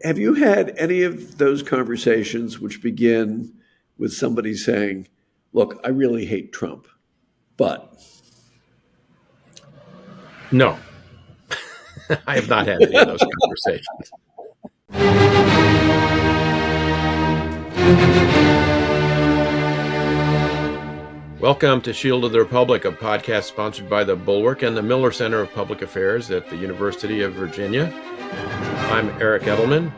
Have you had any of those conversations which begin with somebody saying, look, I really hate Trump, but No, I have not had any of those conversations. Welcome to Shield of the Republic, a podcast sponsored by the Bulwark and the Miller Center of Public Affairs at the University of Virginia. I'm Eric Edelman,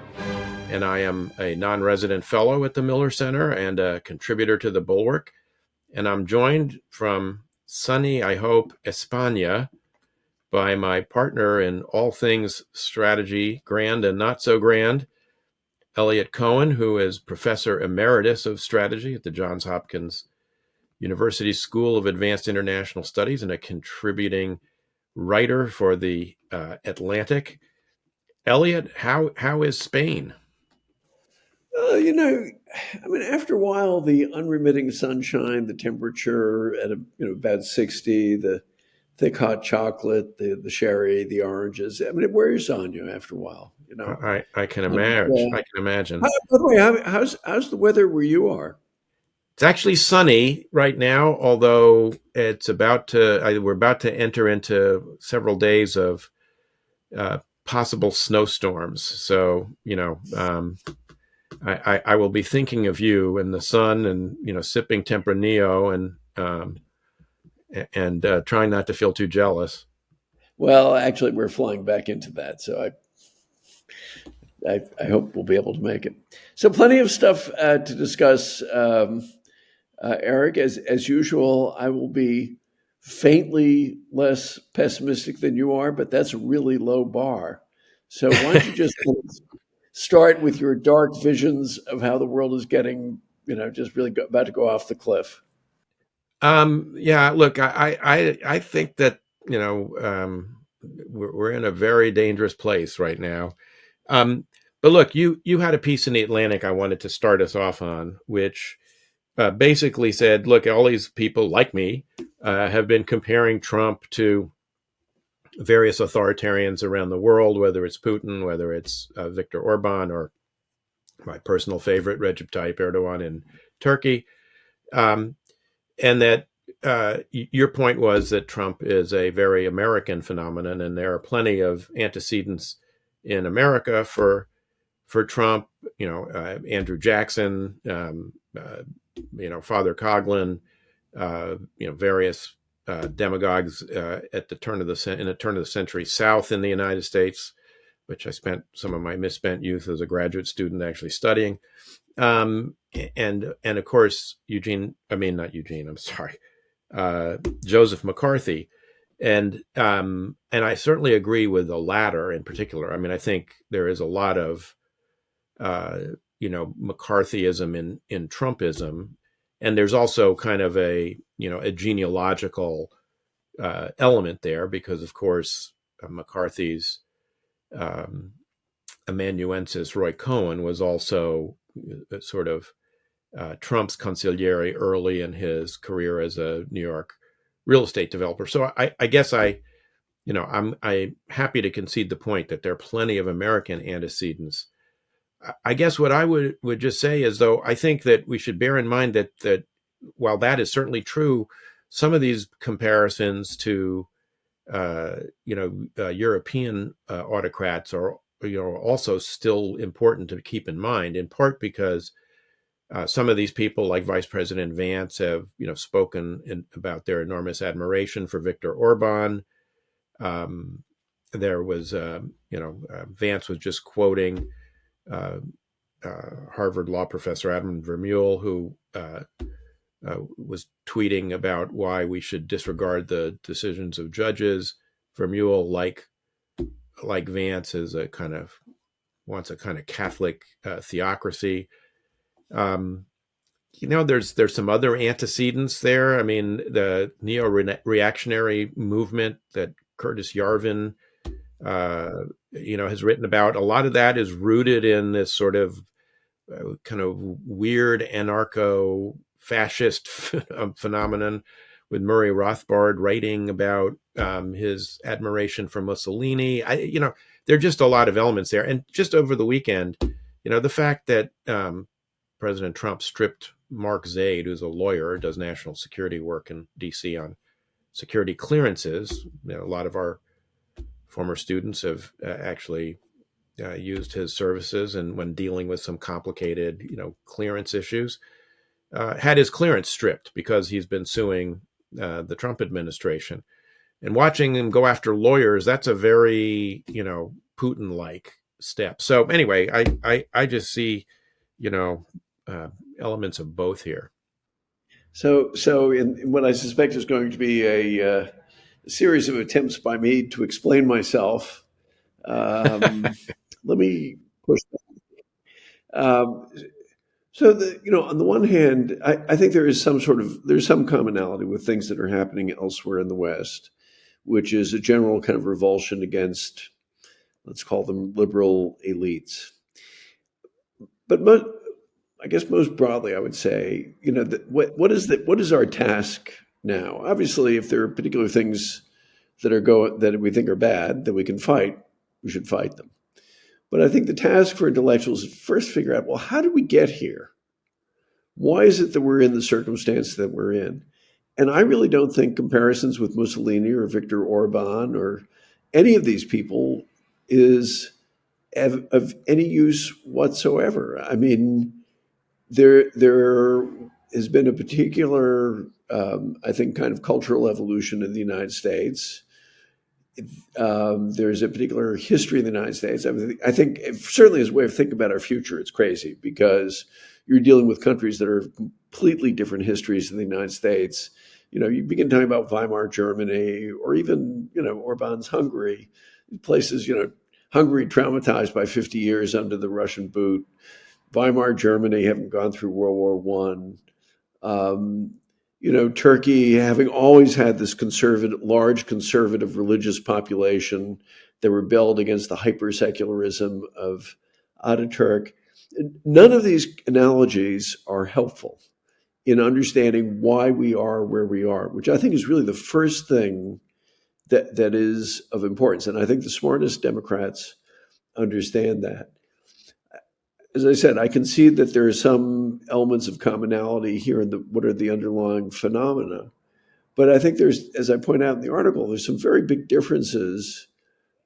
and I am a non-resident fellow at the Miller Center and a contributor to the Bulwark. And I'm joined from sunny, I hope, España by my partner in all things strategy, grand and not so grand, Eliot Cohen, who is Professor Emeritus of Strategy at the Johns Hopkins University School of Advanced International Studies and a contributing writer for the Atlantic. Eliot, how is Spain? After a while, the unremitting sunshine, the temperature at about 60, the thick hot chocolate, the sherry, the oranges. It wears on you after a while. I can imagine. I can imagine. By the way, how's the weather where you are? It's actually sunny right now, although it's we're about to enter into several days of possible snowstorms. So, I will be thinking of you in the sun and, sipping Tempranillo and trying not to feel too jealous. Well, actually, we're flying back into that. So I hope we'll be able to make it. So plenty of stuff to discuss. Eric, as usual, I will be faintly less pessimistic than you are, but that's a really low bar. So why don't you just start with your dark visions of how the world is getting, just really about to go off the cliff? Yeah, look, I think that, we're in a very dangerous place right now. But look, you had a piece in the Atlantic I wanted to start us off on, which basically said, look, all these people like me have been comparing Trump to various authoritarians around the world, whether it's Putin, whether it's Viktor Orban, or my personal favorite, Recep Tayyip Erdogan in Turkey. And that your point was that Trump is a very American phenomenon, and there are plenty of antecedents in America for Trump. Andrew Jackson, Father Coughlin, various demagogues at the turn of the century South in the United States, which I spent some of my misspent youth as a graduate student actually studying, and of course Joseph McCarthy, and I certainly agree with the latter in particular. I think there is a lot of McCarthyism in Trumpism, and there's also kind of a genealogical element there, because of course McCarthy's amanuensis Ruy Cohen was also sort of Trump's consigliere early in his career as a New York real estate developer. So I guess I'm happy to concede the point that there are plenty of American antecedents. I guess what I would just say is, though, I think that we should bear in mind that while that is certainly true, some of these comparisons to European autocrats are also still important to keep in mind, in part because some of these people, like Vice President Vance, have spoken about their enormous admiration for Viktor Orban. There was Vance was just quoting Harvard law professor Adam Vermeule, who was tweeting about why we should disregard the decisions of judges. Vermeule, like Vance, is wants a kind of Catholic theocracy. There's some other antecedents there. The neo-reactionary movement that Curtis Yarvin has written about, a lot of that is rooted in this sort of kind of weird anarcho-fascist phenomenon, with Murray Rothbard writing about his admiration for Mussolini. there are just a lot of elements there. And just over the weekend, the fact that President Trump stripped Mark Zaid, who's a lawyer, does national security work in D.C. on security clearances. A lot of our former students have actually used his services, and when dealing with some complicated, clearance issues, had his clearance stripped because he's been suing the Trump administration. And watching him go after lawyers, that's a very, Putin-like step. So anyway, I just see, elements of both here. So in what I suspect is going to be a series of attempts by me to explain myself, let me push that. So on the one hand, I think there's some commonality with things that are happening elsewhere in the West, which is a general kind of revulsion against, let's call them liberal elites. But I guess most broadly, I would say, what is our task now? Obviously, if there are particular things that we think are bad that we can fight, we should fight them. But I think the task for intellectuals is first figure out, well, how did we get here? Why is it that we're in the circumstance that we're in? And I really don't think comparisons with Mussolini or Viktor Orban or any of these people is of any use whatsoever. I mean, there has been a particular, I think, kind of cultural evolution in the United States. There's a particular history in the United States. I think certainly as a way of thinking about our future, it's crazy because you're dealing with countries that are completely different histories than the United States. You begin talking about Weimar Germany or even, Orban's Hungary, places, Hungary traumatized by 50 years under the Russian boot, Weimar Germany having gone through World War I. Turkey having always had this large conservative religious population that rebelled against the hyper-secularism of Ataturk. None of these analogies are helpful in understanding why we are where we are, which I think is really the first thing that is of importance. And I think the smartest Democrats understand that. As I said, I concede that there are some elements of commonality here in what are the underlying phenomena. But I think there's, as I point out in the article, there's some very big differences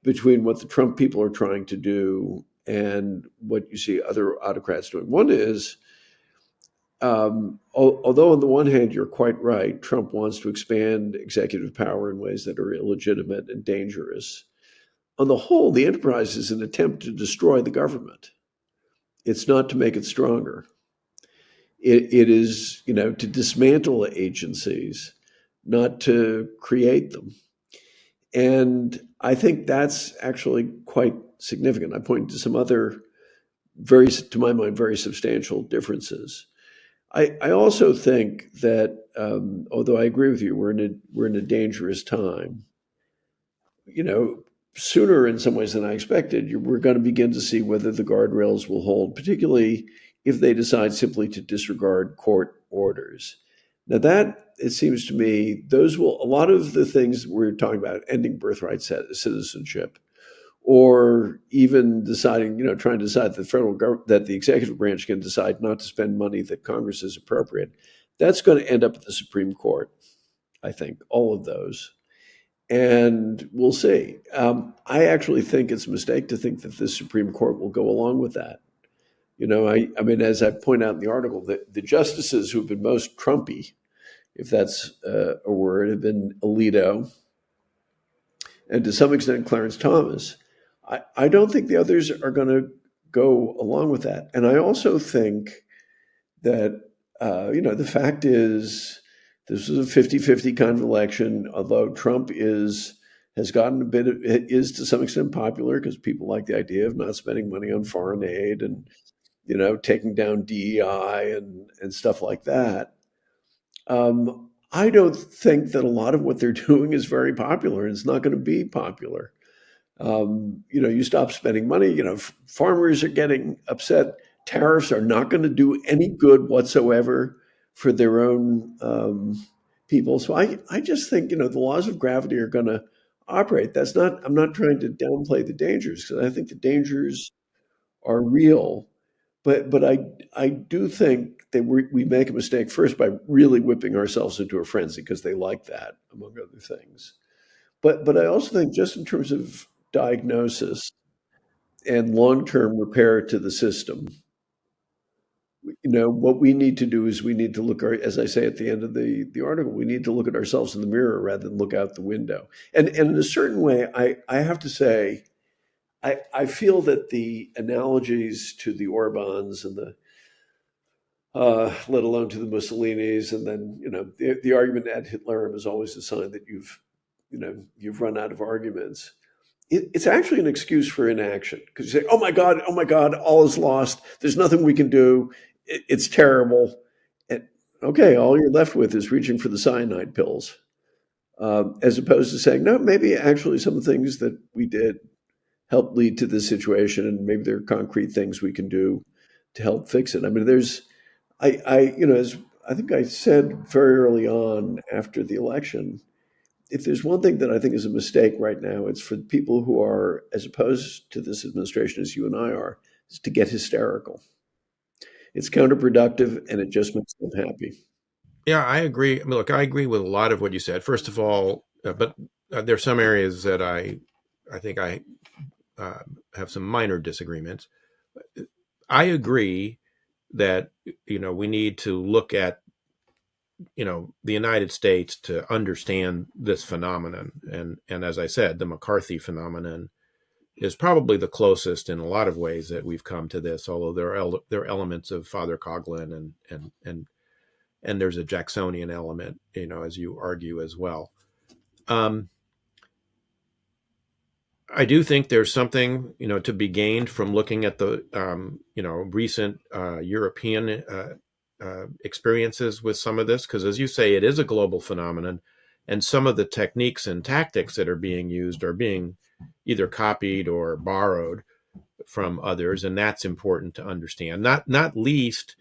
between what the Trump people are trying to do and what you see other autocrats doing. One is, although on the one hand, you're quite right, Trump wants to expand executive power in ways that are illegitimate and dangerous. On the whole, the enterprise is an attempt to destroy the government. It's not to make it stronger. It is, to dismantle agencies, not to create them. And I think that's actually quite significant. I point to some other to my mind, very substantial differences. I also think that, although I agree with you, we're in a dangerous time. Sooner in some ways than I expected, we're going to begin to see whether the guardrails will hold, particularly if they decide simply to disregard court orders. Now that, it seems to me, a lot of the things we're talking about, ending birthright citizenship, or even deciding, trying to decide that the executive branch can decide not to spend money that Congress is appropriate, that's going to end up at the Supreme Court, I think, all of those. And we'll see. I actually think it's a mistake to think that the Supreme Court will go along with that. I mean, as I point out in the article, the justices who've been most Trumpy, if that's a word, have been Alito and to some extent Clarence Thomas. I don't think the others are going to go along with that. And I also think that, the fact is, this was a 50-50 kind of election, although Trump is to some extent popular because people like the idea of not spending money on foreign aid and, taking down DEI and stuff like that. I don't think that a lot of what they're doing is very popular, and it's not going to be popular. You stop spending money, farmers are getting upset. Tariffs are not going to do any good whatsoever for their own people. So I just think, the laws of gravity are going to operate. I'm not trying to downplay the dangers, because I think the dangers are real. But I do think that we make a mistake first by really whipping ourselves into a frenzy because they like that, among other things. But I also think, just in terms of diagnosis and long-term repair to the system, what we need to do is we need to look, as I say at the end of the article, we need to look at ourselves in the mirror rather than look out the window. And in a certain way, I have to say, I feel that the analogies to the Orbans and the let alone to the Mussolinis, and then the argument ad Hitlerum is always a sign that you've run out of arguments. It's actually an excuse for inaction, because you say, oh my God, all is lost. There's nothing we can do. It's terrible. And okay, all you're left with is reaching for the cyanide pills, as opposed to saying, no, maybe actually some of the things that we did help lead to this situation, and maybe there are concrete things we can do to help fix it. I mean, as I think I said very early on after the election, if there's one thing that I think is a mistake right now, it's for people who are as opposed to this administration as you and I are, is to get hysterical. It's counterproductive, and it just makes them happy. Yeah, I agree. I mean, look, I agree with a lot of what you said. First of all, but there are some areas that I think I have some minor disagreements. I agree that we need to look at the United States to understand this phenomenon, and as I said, the McCarthy phenomenon is probably the closest in a lot of ways that we've come to this. Although there are elements of Father Coughlin and there's a Jacksonian element, as you argue as well. I do think there's something, to be gained from looking at the, recent European experiences with some of this, because as you say, it is a global phenomenon, and some of the techniques and tactics that are being used are being either copied or borrowed from others, and that's important to understand. Not least,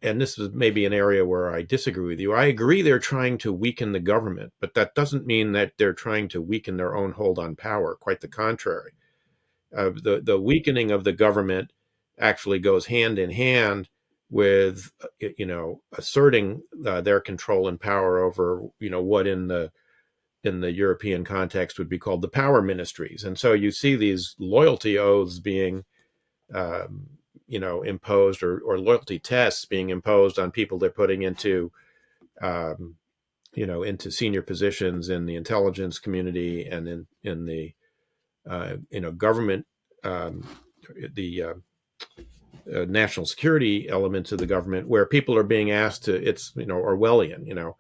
and this is maybe an area where I disagree with you. I agree they're trying to weaken the government, but that doesn't mean that they're trying to weaken their own hold on power. Quite the contrary. The weakening of the government actually goes hand in hand with asserting their control and power over what in the European context would be called the power ministries. And so you see these loyalty oaths being imposed, or loyalty tests being imposed on people they're putting into into senior positions in the intelligence community and in the government, the national security elements of the government, where people are being asked to, it's Orwellian.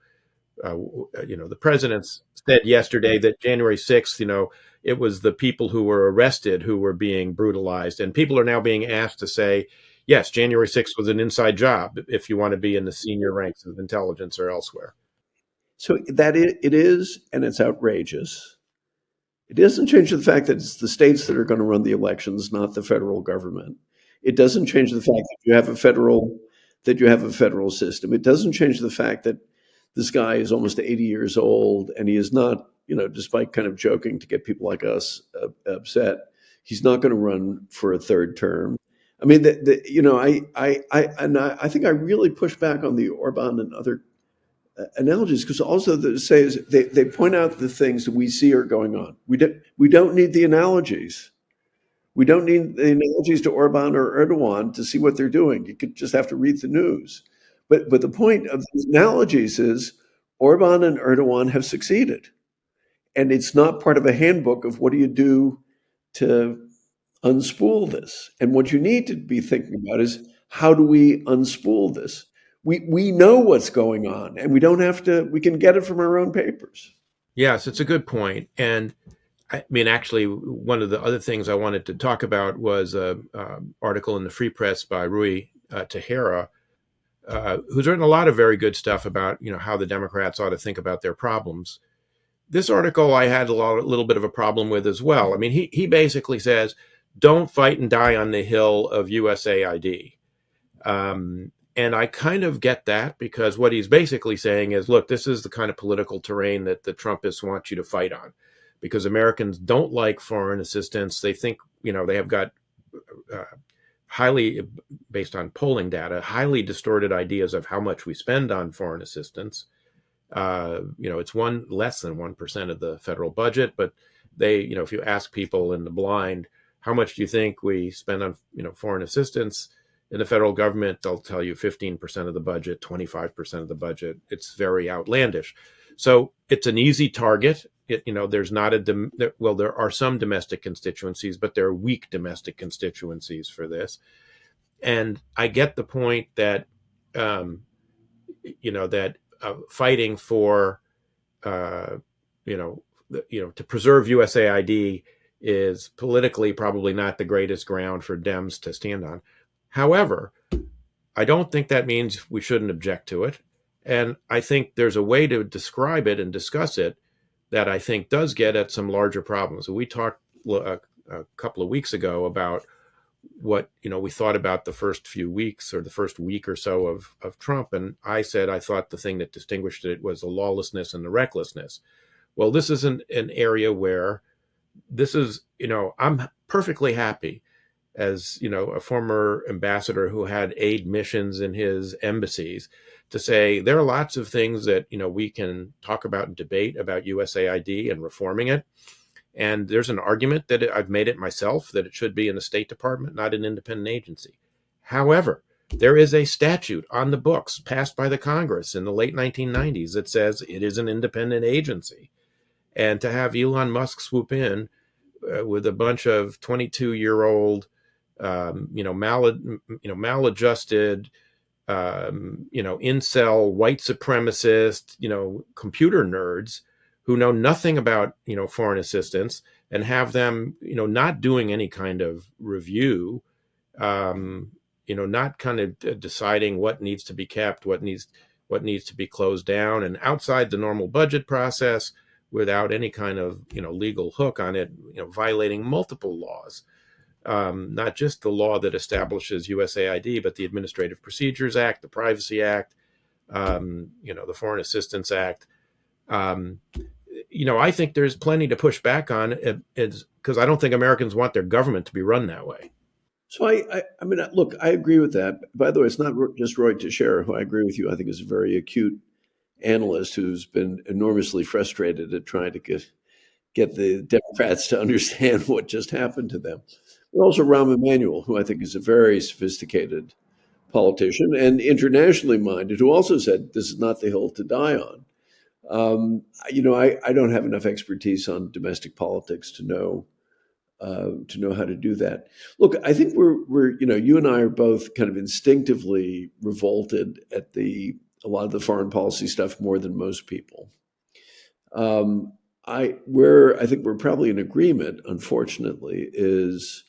The president said yesterday that January 6th, it was the people who were arrested who were being brutalized, and people are now being asked to say, yes, January 6th was an inside job if you want to be in the senior ranks of intelligence or elsewhere. So it is, and it's outrageous. It doesn't change the fact that it's the states that are going to run the elections, not the federal government. It doesn't change the fact that you have a federal system. It doesn't change the fact that this guy is almost 80 years old, and he is not, despite kind of joking to get people like us upset, he's not going to run for a third term. I mean, I think I really push back on the Orban and other analogies, because also they point out the things that we see are going on. We don't need the analogies. We don't need the analogies to Orban or Erdogan to see what they're doing. You could just have to read the news. But the point of these analogies is Orban and Erdogan have succeeded, and it's not part of a handbook of what do you do to unspool this. And what you need to be thinking about is, how do we unspool this? We know what's going on, and we don't have to. We can get it from our own papers. Yes, it's a good point. And I mean, actually, one of the other things I wanted to talk about was an article in the Free Press by Ruy Texeira, who's written a lot of very good stuff about how the Democrats ought to think about their problems. This article I had a little bit of a problem with as well. I mean, he basically says, don't fight and die on the hill of USAID. And I kind of get that, because what he's basically saying is, look, this is the kind of political terrain that the Trumpists want you to fight on. because Americans don't like foreign assistance. They think, they have got highly, based on polling data, highly distorted ideas of how much we spend on foreign assistance. It's less than 1% of the federal budget, but if you ask people in the blind, how much do you think we spend on, foreign assistance in the federal government, they'll tell you 15% of the budget, 25% of the budget. It's very outlandish. So it's an easy target. There's not there are some domestic constituencies, but there are weak domestic constituencies for this. And I get the point that, fighting for, to preserve USAID is politically probably not the greatest ground for Dems to stand on. However, I don't think that means we shouldn't object to it. And I think there's a way to describe it and discuss it that I think does get at some larger problems. We talked a couple of weeks ago about what, we thought about the first few weeks or the first week or so of Trump. And I said I thought the thing that distinguished it was the lawlessness and the recklessness. Well, this is an area where this is, I'm perfectly happy as, a former ambassador who had aid missions in his embassies to say there are lots of things that, we can talk about and debate about USAID and reforming it. And there's an argument that I've made it myself that it should be in the State Department, not an independent agency. However, there is a statute on the books passed by the Congress in the late 1990s that says it is an independent agency. And to have Elon Musk swoop in with a bunch of 22-year-old, maladjusted, incel white supremacist, computer nerds who know nothing about, foreign assistance, and have them, not doing any kind of review, not kind of deciding what needs to be kept, what needs to be closed down, and outside the normal budget process, without any kind of, legal hook on it, violating multiple laws, not just the law that establishes USAID, but the Administrative Procedures Act, the Privacy Act, the Foreign Assistance Act. I think there's plenty to push back on because I don't think Americans want their government to be run that way. So I mean, look, I agree with that. By the way, it's not just Ruy Texeira, who I agree with you, I think is a very acute analyst who's been enormously frustrated at trying to get the Democrats to understand what just happened to them. But also Rahm Emanuel, who I think is a very sophisticated politician and internationally minded, who also said this is not the hill to die on. I don't have enough expertise on domestic politics to know how to do that. Look, I think we're you and I are both kind of instinctively revolted at a lot of the foreign policy stuff more than most people. I think we're probably in agreement, unfortunately, is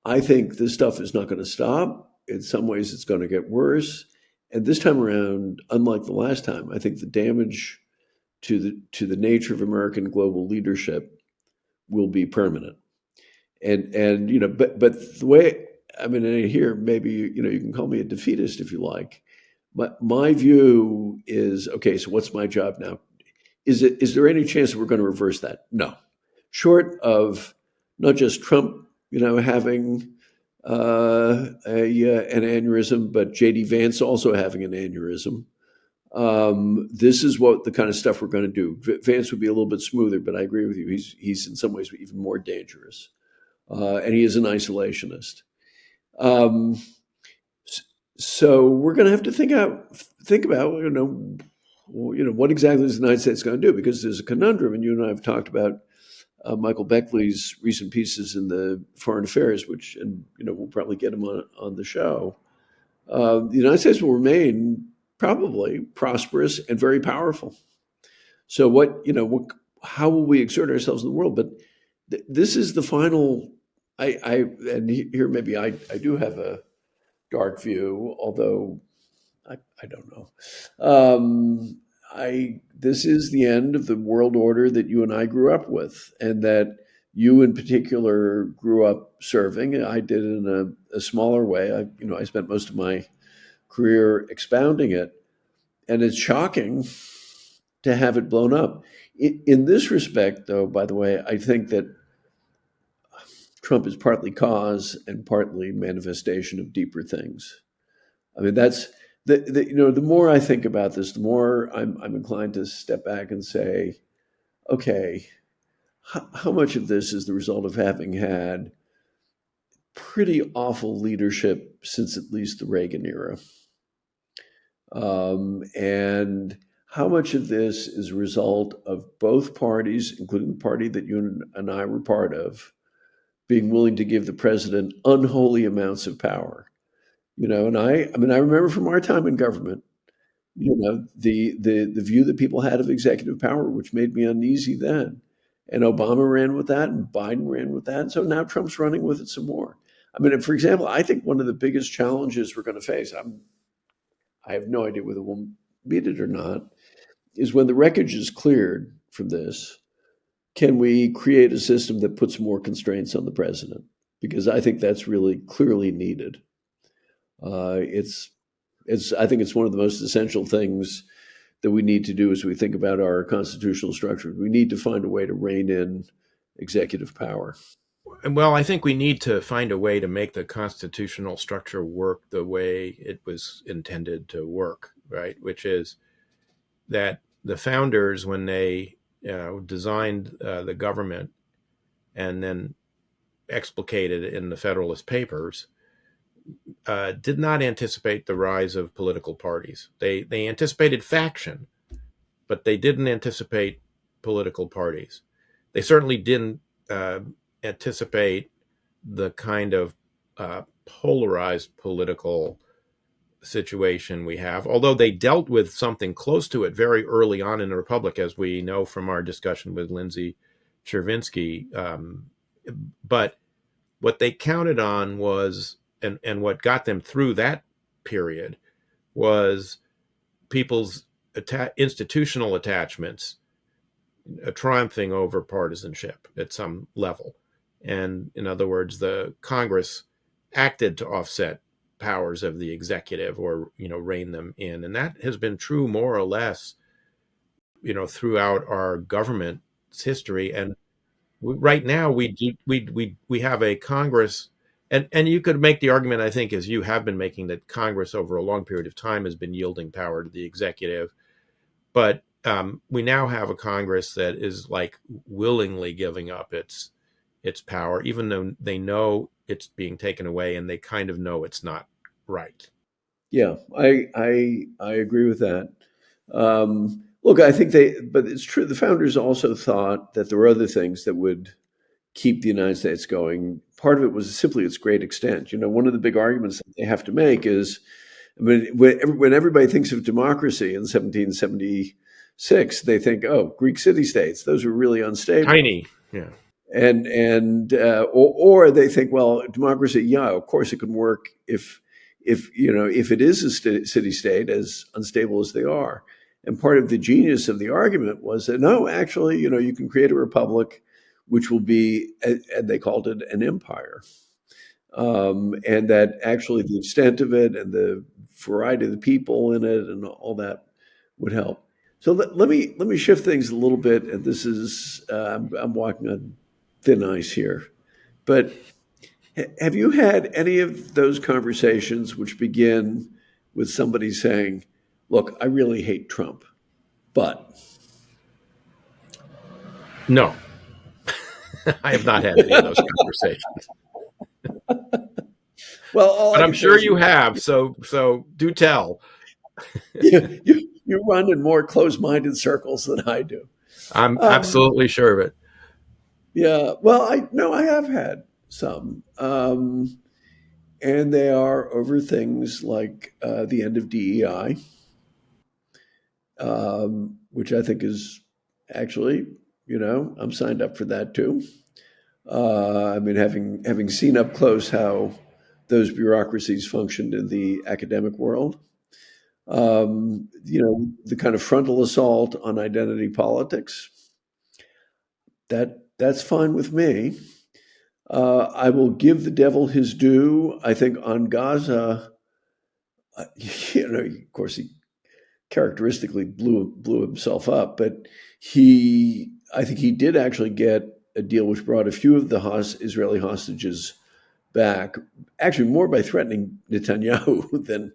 I think this stuff is not going to stop. In some ways, it's going to get worse. And this time around, unlike the last time, I think the damage to the nature of American global leadership will be permanent. And but the way, I mean, here maybe you can call me a defeatist if you like, but my view is, okay, so what's my job now? Is there any chance that we're going to reverse that? No, short of not just Trump, having an aneurysm, but J.D. Vance also having an aneurysm. This is what the kind of stuff we're going to do. Vance would be a little bit smoother, but I agree with you. He's in some ways even more dangerous, and he is an isolationist. So we're going to have to think about what exactly is the United States going to do, because there's a conundrum, and you and I have talked about Michael Beckley's recent pieces in the Foreign Affairs, and we'll probably get him on the show. The United States will remain probably prosperous and very powerful. So how will we exert ourselves in the world? But this is the final. And here maybe I do have a dark view, although I don't know. This is the end of the world order that you and I grew up with, and that you in particular grew up serving. I did it in a smaller way. I spent most of my career expounding it, and it's shocking to have it blown up. In this respect, though, by the way, I think that Trump is partly cause and partly manifestation of deeper things. I mean, that's the more I think about this, the more I'm inclined to step back and say, okay, how much of this is the result of having had pretty awful leadership since at least the Reagan era? And how much of this is a result of both parties, including the party that you and I were part of, being willing to give the president unholy amounts of power? And I remember from our time in government, the view that people had of executive power, which made me uneasy then. And Obama ran with that, and Biden ran with that. And so now Trump's running with it some more. I mean, for example, I think one of the biggest challenges we're going to face, I have no idea whether we'll meet it or not, is when the wreckage is cleared from this, can we create a system that puts more constraints on the president? Because I think that's really clearly needed. I think it's one of the most essential things that we need to do as we think about our constitutional structure. We need to find a way to rein in executive power. Well, I think we need to find a way to make the constitutional structure work the way it was intended to work, right? Which is that the founders, when they designed the government and then explicated it in the Federalist Papers, did not anticipate the rise of political parties. They anticipated faction, but they didn't anticipate political parties. They certainly didn't anticipate the kind of polarized political situation we have, although they dealt with something close to it very early on in the Republic, as we know from our discussion with Lindsay Chervinsky. But what they counted on was, and what got them through that period, was people's institutional attachments triumphing over partisanship at some level. And in other words, the Congress acted to offset powers of the executive or, rein them in. And that has been true more or less, throughout our government's history. And right now we have a Congress, and you could make the argument, I think, as you have been making, that Congress over a long period of time has been yielding power to the executive. But we now have a Congress that is like willingly giving up its power, even though they know it's being taken away, and they kind of know it's not right. Yeah, I agree with that. Look, I think but it's true. The founders also thought that there were other things that would keep the United States going. Part of it was simply its great extent. One of the big arguments that they have to make is, when everybody thinks of democracy in 1776, they think, oh, Greek city-states, those were really unstable. Tiny, yeah. Or they think, well, democracy, yeah, of course it can work if it is a city-state, as unstable as they are. And part of the genius of the argument was that, no, actually, you can create a republic which will be, and they called it an empire. And that actually the extent of it and the variety of the people in it and all that would help. So let me shift things a little bit. And this is, I'm walking on thin ice here. But have you had any of those conversations which begin with somebody saying, look, I really hate Trump, but... No. I have not had any of those conversations. Well, but I'm sure you have. So do tell. You run in more closed-minded circles than I do. I'm absolutely sure of it. Yeah. Well, I have had some, and they are over things like the end of DEI, which I think is actually, I'm signed up for that too. Having seen up close how those bureaucracies functioned in the academic world, the kind of frontal assault on identity politics, that's fine with me. I will give the devil his due. I think on Gaza, of course, characteristically blew himself up. But I think he did actually get a deal which brought a few of the Israeli hostages back, actually more by threatening Netanyahu than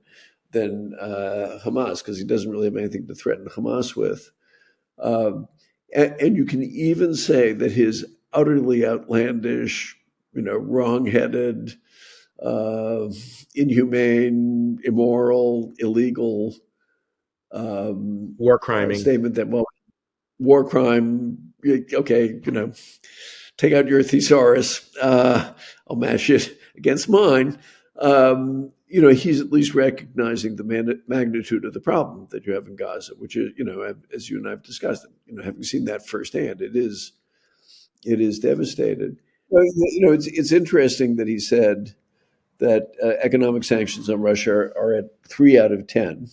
Hamas, because he doesn't really have anything to threaten Hamas with. And you can even say that his utterly outlandish, wrong-headed, inhumane, immoral, illegal war criming statement that, well, war crime, okay, take out your thesaurus, I'll mash it against mine. He's at least recognizing the magnitude of the problem that you have in Gaza, which is, as you and I have discussed, having seen that firsthand, it is devastated. It's interesting that he said that economic sanctions on Russia are at 3 out of 10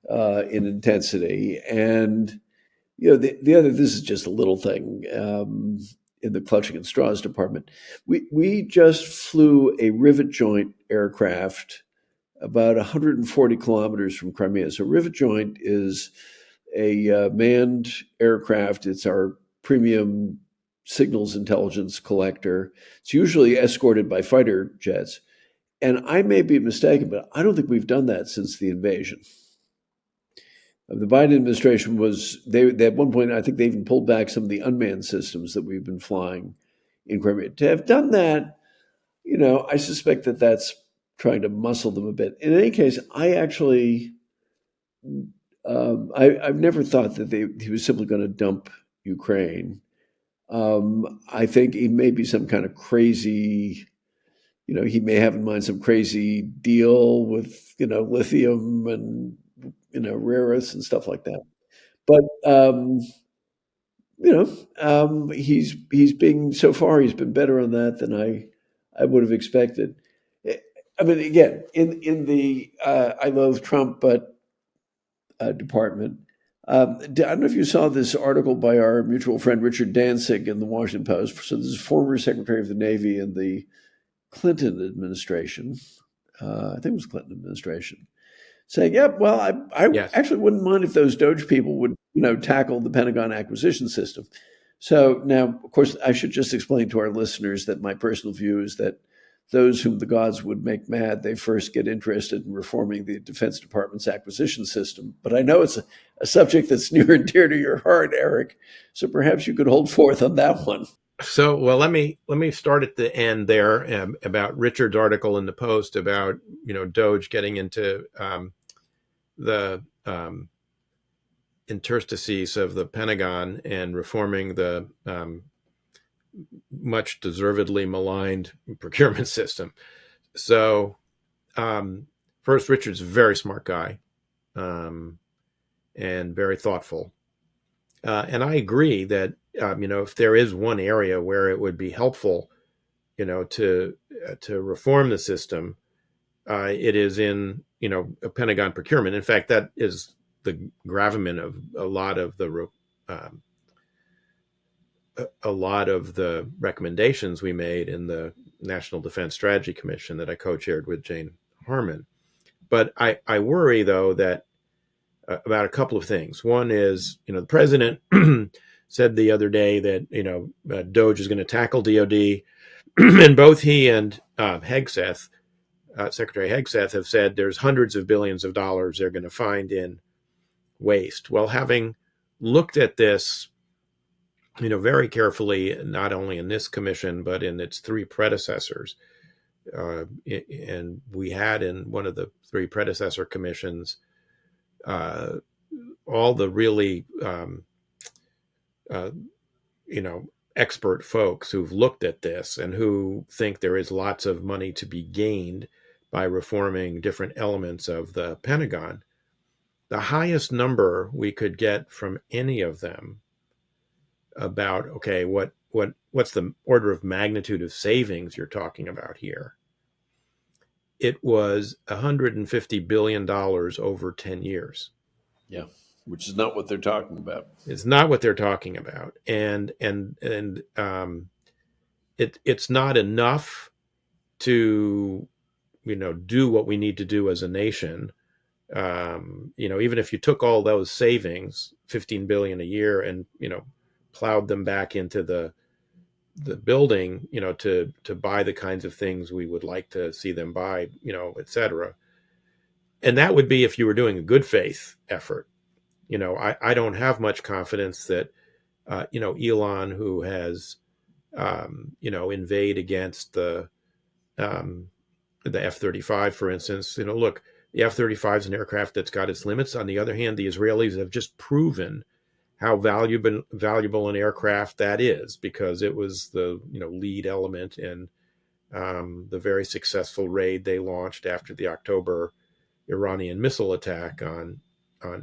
in intensity, and the other. This is just a little thing. In the clutching at straws department, we just flew a rivet joint aircraft about 140 kilometers from Crimea. So rivet joint is a manned aircraft. It's our premium signals intelligence collector. It's usually escorted by fighter jets. And I may be mistaken, but I don't think we've done that since the invasion. The Biden administration they at one point, I think they even pulled back some of the unmanned systems that we've been flying in Crimea. To have done that, I suspect that that's trying to muscle them a bit. In any case, I actually, I've never thought that he was simply going to dump Ukraine. I think he may be some kind of crazy, he may have in mind some crazy deal with, lithium and, rare earths and stuff like that. But, he's been better on that than I would have expected. I mean, again, in the I loathe Trump, but department. I don't know if you saw this article by our mutual friend Richard Danzig in the Washington Post. So this is former Secretary of the Navy in the Clinton administration. I think it was Clinton administration, saying, "Yeah, well, I Yes. actually wouldn't mind if those DOGE people would, tackle the Pentagon acquisition system." So now, of course, I should just explain to our listeners that my personal view is that those whom the gods would make mad, they first get interested in reforming the Defense Department's acquisition system. But I know it's a subject that's near and dear to your heart, Eric. So perhaps you could hold forth on that one. So, well, let me start at the end there about Richard's article in the Post about DOGE getting into the interstices of the Pentagon and reforming the much deservedly maligned procurement system. So, first, Richard's a very smart guy and very thoughtful. And I agree that, if there is one area where it would be helpful, to reform the system, it is in, a Pentagon procurement. In fact, that is the gravamen of a lot of the recommendations we made in the National Defense Strategy Commission that I co-chaired with Jane Harman. But I worry, though, that about a couple of things. One is, the president said the other day that, DOGE is going to tackle DOD. And both he and Hegseth, Secretary Hegseth, have said there's hundreds of billions of dollars they're going to find in waste. Well, having looked at this, very carefully, not only in this commission, but in its three predecessors, and we had in one of the three predecessor commissions, all the really, expert folks who've looked at this and who think there is lots of money to be gained by reforming different elements of the Pentagon. The highest number we could get from any of them about, okay, what's the order of magnitude of savings you're talking about here? It was $150 billion over 10 years. Yeah, which is not what they're talking about. It's not what they're talking about. And it's not enough to, do what we need to do as a nation. Even if you took all those savings, 15 billion a year, and plowed them back into the building, to buy the kinds of things we would like to see them buy, et cetera. And that would be if you were doing a good faith effort. I don't have much confidence that, Elon, who has, invade against the F-35, for instance, look, the F-35 is an aircraft that's got its limits. On the other hand, the Israelis have just proven how valuable an aircraft that is, because it was the lead element in the very successful raid they launched after the October Iranian missile attack on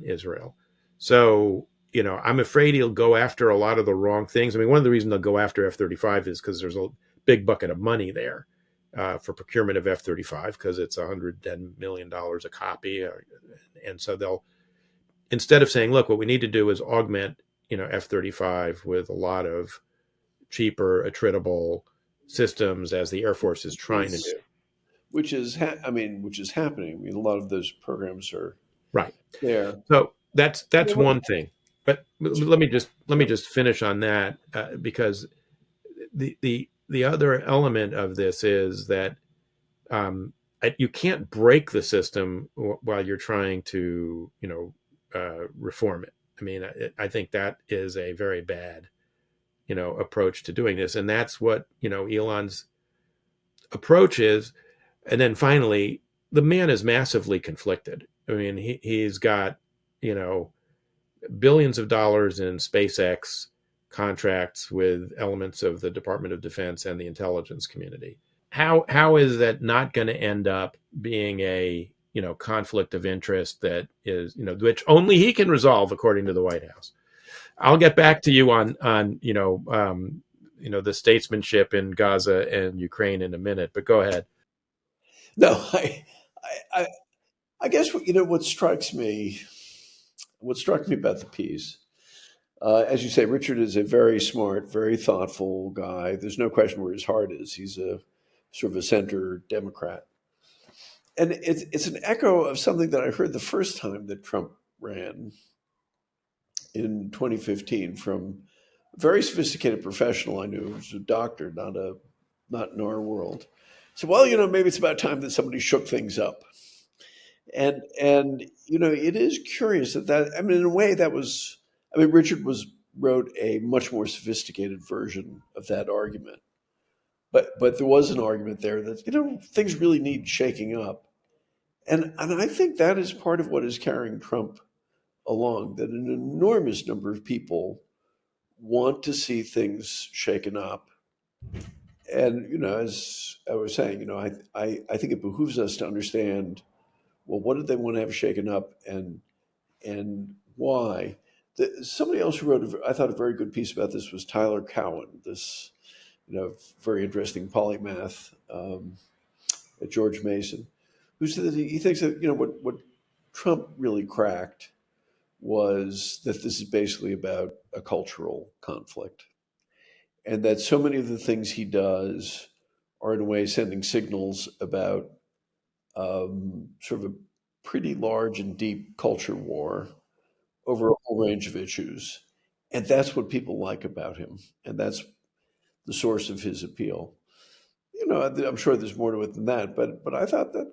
Israel. So I'm afraid he'll go after a lot of the wrong things. I mean, one of the reasons they'll go after F-35 is because there's a big bucket of money there for procurement of F-35, because it's $110 million a copy, and so they'll, instead of saying, look, what we need to do is augment, F-35 with a lot of cheaper, attritable systems, as the Air Force is trying to do. Which is happening. I mean, a lot of those programs are right there. So that's one thing. But let me just finish on that, because the other element of this is that you can't break the system while you're trying to reform it. I mean, I think that is a very bad approach to doing this, and that's what Elon's approach is. And then finally, the man is massively conflicted. I mean, he's got billions of dollars in SpaceX contracts with elements of the Department of Defense and the intelligence community. How is that not going to end up being a conflict of interest that is which only he can resolve, according to the White House? I'll get back to you on the statesmanship in Gaza and Ukraine in a minute, but go ahead. No, I guess what struck me about the piece, as you say, Richard is a very smart, very thoughtful guy. There's no question where his heart is. He's a sort of a center Democrat, and it's an echo of something that I heard the first time that Trump ran in 2015 from a very sophisticated professional I knew, who was a doctor, not in our world. So, well, maybe it's about time that somebody shook things up. And it is curious that I mean, in a way that was, I mean, Richard wrote a much more sophisticated version of that argument. But there was an argument there that, things really need shaking up. And I think that is part of what is carrying Trump along, that an enormous number of people want to see things shaken up. And, as I was saying, I think it behooves us to understand, well, what did they want to have shaken up, and why? Somebody else who wrote, I thought, a very good piece about this was Tyler Cowen, this, very interesting polymath at George Mason, who said that he thinks that, what Trump really cracked was that this is basically about a cultural conflict, and that so many of the things he does are in a way sending signals about sort of a pretty large and deep culture war over a whole range of issues. And that's what people like about him. And that's the source of his appeal. I'm sure there's more to it than that, but I thought that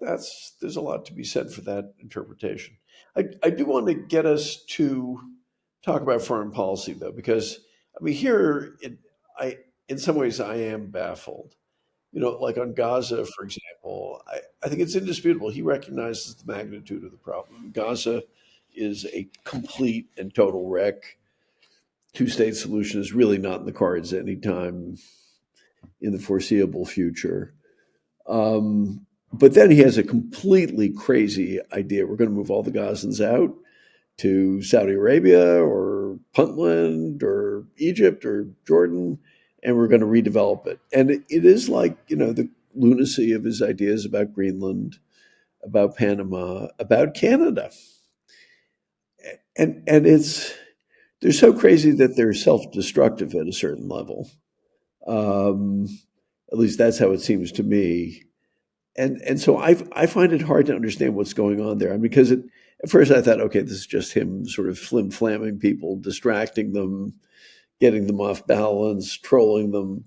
there's a lot to be said for that interpretation. I do want to get us to talk about foreign policy, though, because I mean, here, in some ways, I am baffled. Like on Gaza, for example, I think it's indisputable. He recognizes the magnitude of the problem. Gaza is a complete and total wreck. Two-state solution is really not in the cards anytime in the foreseeable future. But then he has a completely crazy idea. We're going to move all the Gazans out to Saudi Arabia or Puntland or Egypt or Jordan, and we're going to redevelop it. And it is like, the lunacy of his ideas about Greenland, about Panama, about Canada. And they're so crazy that they're self-destructive at a certain level. At least that's how it seems to me. And so I find it hard to understand what's going on there. I mean, because At first I thought, okay, this is just him sort of flim-flamming people, distracting them, getting them off balance, trolling them.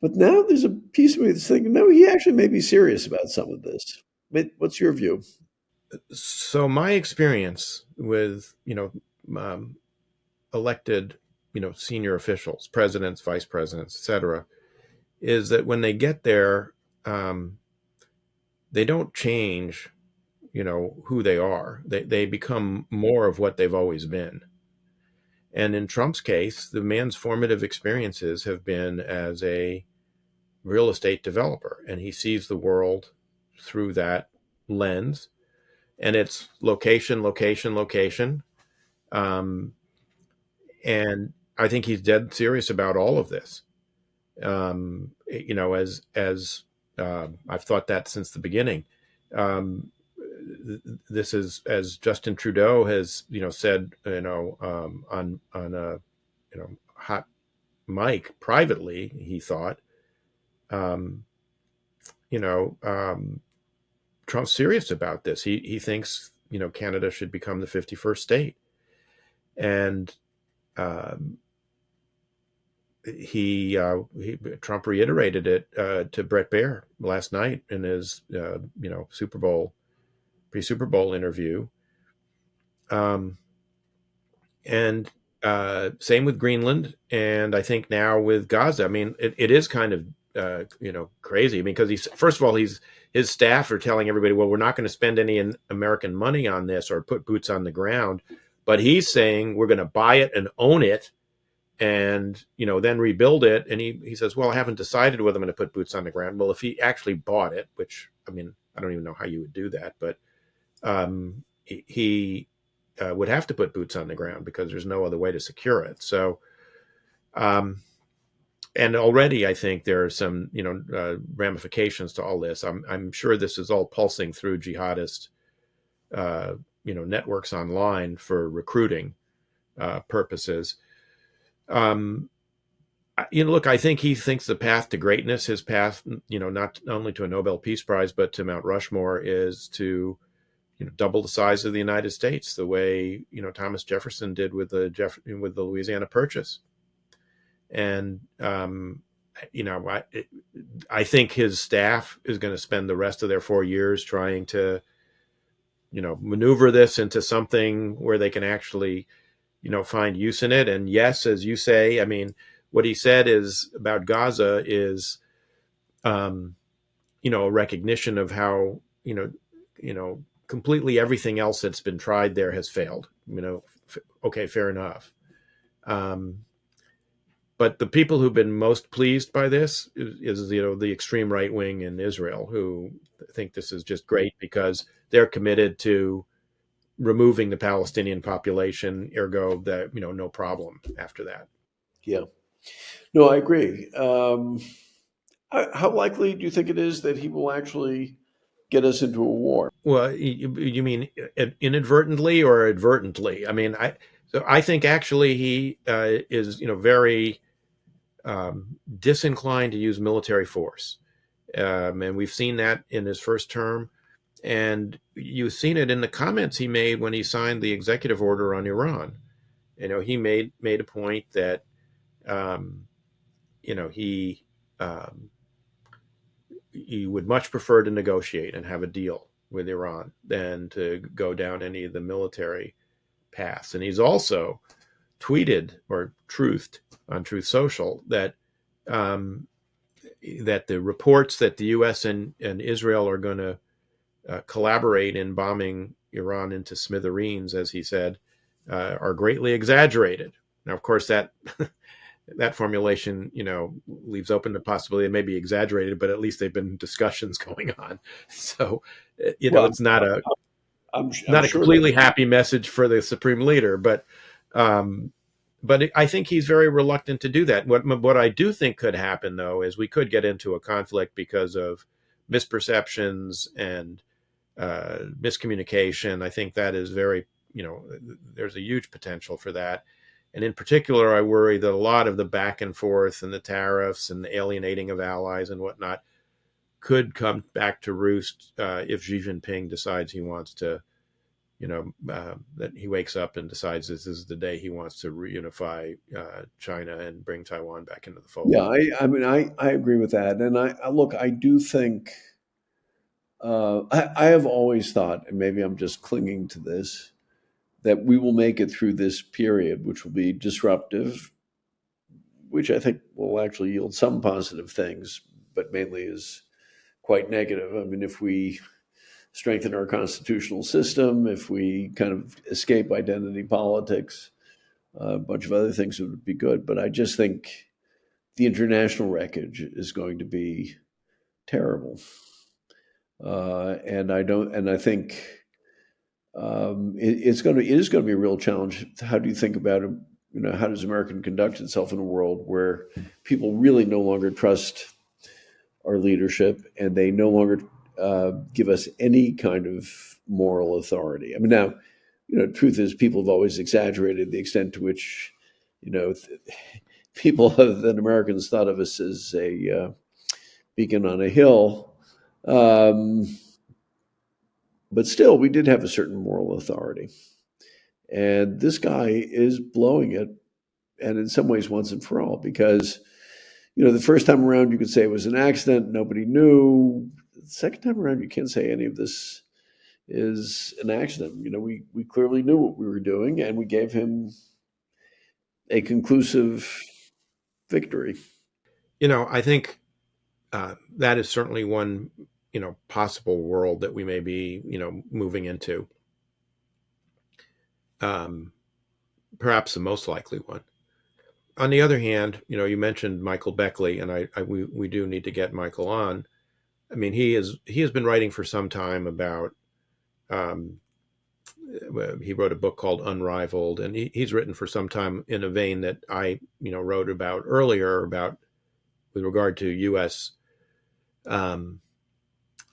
But now there's a piece of me that's thinking, no, he actually may be serious about some of this. What's your view? So my experience with, elected, senior officials, presidents, vice presidents, et cetera, is that when they get there, they don't change, who they are. They become more of what they've always been. And in Trump's case, the man's formative experiences have been as a real estate developer, and he sees the world through that lens. And it's location, location, location. And I think he's dead serious about all of this. As I've thought that since the beginning. This is, as Justin Trudeau has, said, on a, hot mic privately, he thought, Trump's serious about this. He thinks, Canada should become the 51st state. And Trump reiterated it to Bret Baier last night in his pre-Super Bowl interview. And same with Greenland, and I think now with Gaza. I mean, it is kind of crazy. I mean, because first of all, his staff are telling everybody, well, we're not going to spend any American money on this or put boots on the ground, but he's saying we're going to buy it and own it, and then rebuild it. And he says, well, I haven't decided whether I'm going to put boots on the ground. Well, if he actually bought it, which, I mean, I don't even know how you would do that, but he would have to put boots on the ground because there's no other way to secure it. So, and already I think there are some, ramifications to all this. I'm sure this is all pulsing through jihadist, networks online for recruiting purposes. Look, I think he thinks the path to greatness, his path, not only to a Nobel Peace Prize, but to Mount Rushmore, is to, double the size of the United States, the way, Thomas Jefferson did with the Louisiana Purchase. And, I think his staff is going to spend the rest of their 4 years trying to, maneuver this into something where they can actually, find use in it. And yes, as you say, I mean, what he said is about Gaza is, a recognition of how, completely everything else that's been tried there has failed. Okay, fair enough. But the people who've been most pleased by this is the extreme right wing in Israel, who think this is just great because they're committed to removing the Palestinian population, ergo that, no problem after that. Yeah. No, I agree. How likely do you think it is that he will actually get us into a war? Well, you mean inadvertently or advertently? I mean, I think actually he is, very disinclined to use military force. And we've seen that in his first term. And you've seen it in the comments he made when he signed the executive order on Iran. He made a point that, he would much prefer to negotiate and have a deal with Iran than to go down any of the military paths. And he's also tweeted or truthed on Truth Social that that the reports that the U.S. and Israel are going to collaborate in bombing Iran into smithereens, as he said, are greatly exaggerated. Now, of course, that that formulation, leaves open the possibility it may be exaggerated, but at least they've been discussions going on. So, it's not a completely happy message for the supreme leader, but I think he's very reluctant to do that. What I do think could happen, though, is we could get into a conflict because of misperceptions and miscommunication. I think that is very, there's a huge potential for that. And in particular, I worry that a lot of the back and forth and the tariffs and the alienating of allies and whatnot could come back to roost if Xi Jinping decides he wants to, that he wakes up and decides this is the day he wants to reunify China and bring Taiwan back into the fold. Yeah, I mean, I agree with that. And I do think, I have always thought, and maybe I'm just clinging to this, that we will make it through this period, which will be disruptive, which I think will actually yield some positive things, but mainly is quite negative. I mean, if we strengthen our constitutional system, if we kind of escape identity politics, a bunch of other things would be good. But I just think the international wreckage is going to be terrible. And I think it is going to be a real challenge. How do you think about it? How does America conduct itself in a world where people really no longer trust our leadership and they no longer give us any kind of moral authority? I mean, now, truth is, people have always exaggerated the extent to which, people other than Americans thought of us as a beacon on a hill. But still, we did have a certain moral authority. And this guy is blowing it, and in some ways once and for all, because, the first time around you could say it was an accident, nobody knew. The second time around, you can't say any of this is an accident. We clearly knew what we were doing, and we gave him a conclusive victory. I think that is certainly one, possible world that we may be, moving into. Perhaps the most likely one. On the other hand, you mentioned Michael Beckley, and we do need to get Michael on. I mean, he has been writing for some time about. He wrote a book called Unrivaled, and he's written for some time in a vein that I, wrote about earlier with regard to U.S.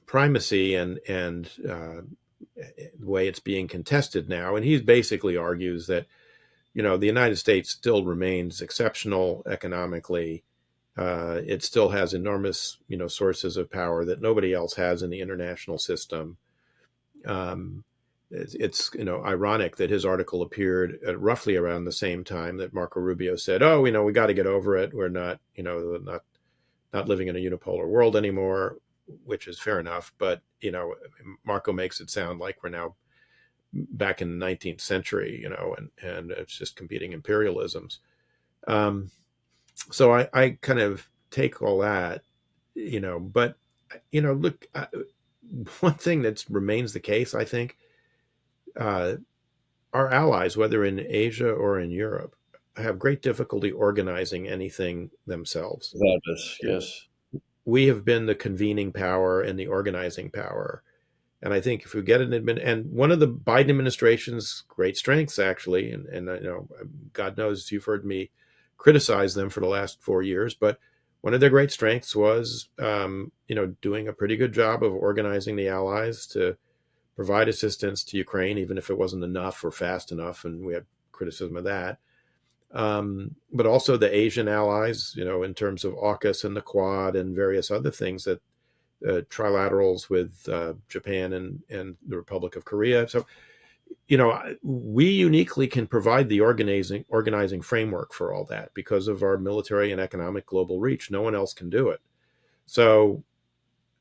Primacy and the way it's being contested now. And he basically argues that, the United States still remains exceptional economically. It still has enormous, sources of power that nobody else has in the international system. It's ironic that his article appeared at roughly around the same time that Marco Rubio said, "Oh, we got to get over it. We're not living in a unipolar world anymore," which is fair enough. But Marco makes it sound like we're now back in the 19th century, and it's just competing imperialisms. So I kind of take all that, but look, one thing that remains the case, I think. Our allies, whether in Asia or in Europe, have great difficulty organizing anything themselves. Without us, yes. We have been the convening power and the organizing power. And I think if we get and one of the Biden administration's great strengths, actually, and God knows you've heard me criticize them for the last 4 years, but one of their great strengths was, doing a pretty good job of organizing the allies to provide assistance to Ukraine, even if it wasn't enough or fast enough, and we had criticism of that. But also the Asian allies, in terms of AUKUS and the Quad and various other things that trilaterals with Japan and the Republic of Korea. So, we uniquely can provide the organizing framework for all that because of our military and economic global reach. No one else can do it. So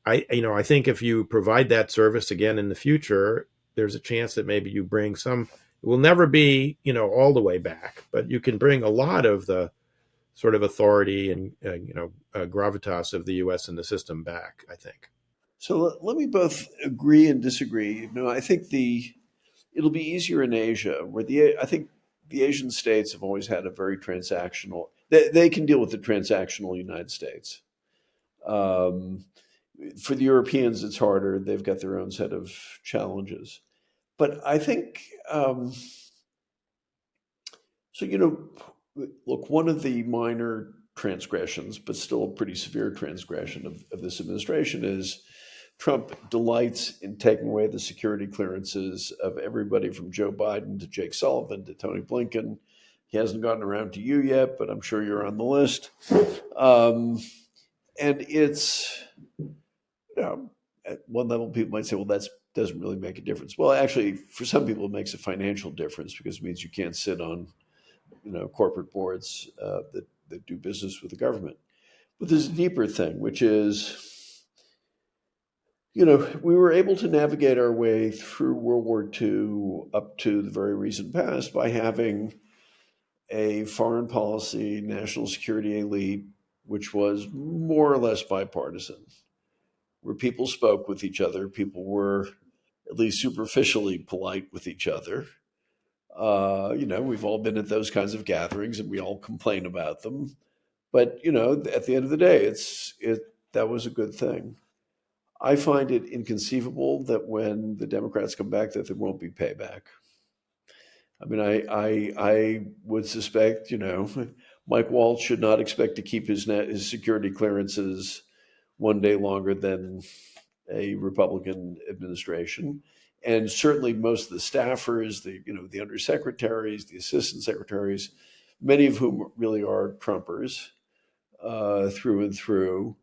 I think if you provide that service again in the future, there's a chance that maybe you bring some. It will never be, all the way back, but you can bring a lot of the sort of authority and gravitas of the U.S. and the system back, I think. So let me both agree and disagree. I think it'll be easier in Asia, where I think the Asian states have always had a very transactional. They can deal with the transactional United States. For the Europeans, it's harder. They've got their own set of challenges. But I think, look, one of the minor transgressions, but still a pretty severe transgression of this administration is Trump delights in taking away the security clearances of everybody from Joe Biden to Jake Sullivan to Tony Blinken. He hasn't gotten around to you yet, but I'm sure you're on the list. And it's, at one level, people might say, well, that doesn't really make a difference. Well, actually, for some people, it makes a financial difference because it means you can't sit on, corporate boards that do business with the government. But there's a deeper thing, which is, we were able to navigate our way through World War II up to the very recent past by having a foreign policy, national security elite, which was more or less bipartisan, where people spoke with each other. People were at least superficially polite with each other. We've all been at those kinds of gatherings and we all complain about them. But, at the end of the day, that was a good thing. I find it inconceivable that when the Democrats come back, that there won't be payback. I mean, I would suspect, Mike Waltz should not expect to keep his security clearances one day longer than a Republican administration. And certainly most of the staffers, the undersecretaries, the assistant secretaries, many of whom really are Trumpers through and through,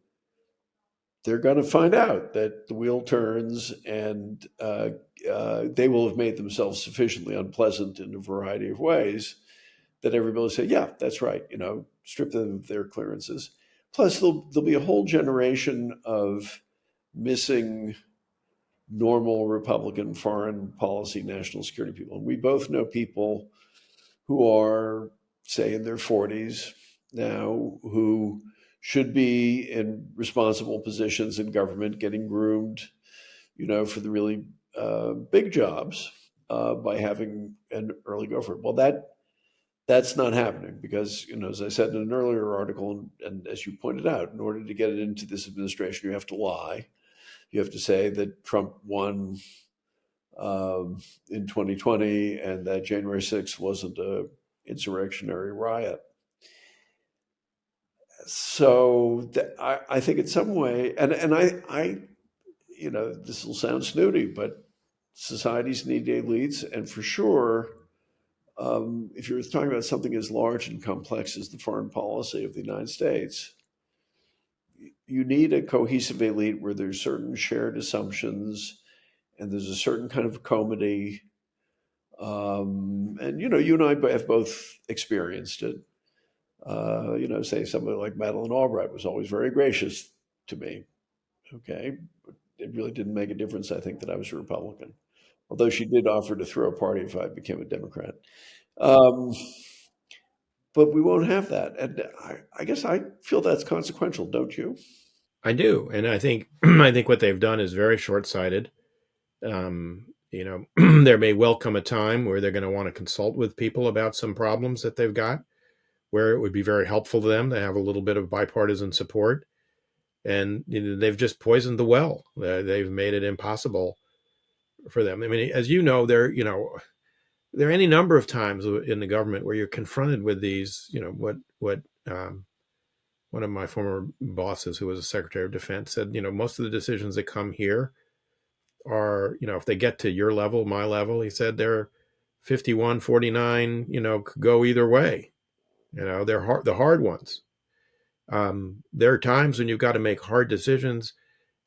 they're going to find out that the wheel turns, and they will have made themselves sufficiently unpleasant in a variety of ways that everybody will say, yeah, that's right, strip them of their clearances. Plus, there'll be a whole generation of missing normal Republican foreign policy, national security people. And we both know people who are, say, in their 40s now, who should be in responsible positions in government, getting groomed, for the really big jobs by having an early go for it. Well, that's not happening because, as I said in an earlier article, and as you pointed out, in order to get it into this administration, you have to lie. You have to say that Trump won in 2020 and that January 6th wasn't an insurrectionary riot. So I think in some way, and I, this will sound snooty, but societies need elites. And for sure, if you're talking about something as large and complex as the foreign policy of the United States, you need a cohesive elite where there's certain shared assumptions and there's a certain kind of comity. And, you and I have both experienced it. Say somebody like Madeleine Albright was always very gracious to me. Okay. But it really didn't make a difference, I think, that I was a Republican, although she did offer to throw a party if I became a Democrat. But we won't have that. And I guess I feel that's consequential, don't you? I do. And I think what they've done is very short-sighted. There may well come a time where they're going to want to consult with people about some problems that they've got, where it would be very helpful to them to have a little bit of bipartisan support. And they've just poisoned the well. They've made it impossible for them. I mean, as there are any number of times in the government where you're confronted with these, what one of my former bosses, who was a Secretary of Defense, said, most of the decisions that come here are, if they get to your level, my level, he said, they're 51-49, could go either way. They're the hard ones. There are times when you've got to make hard decisions,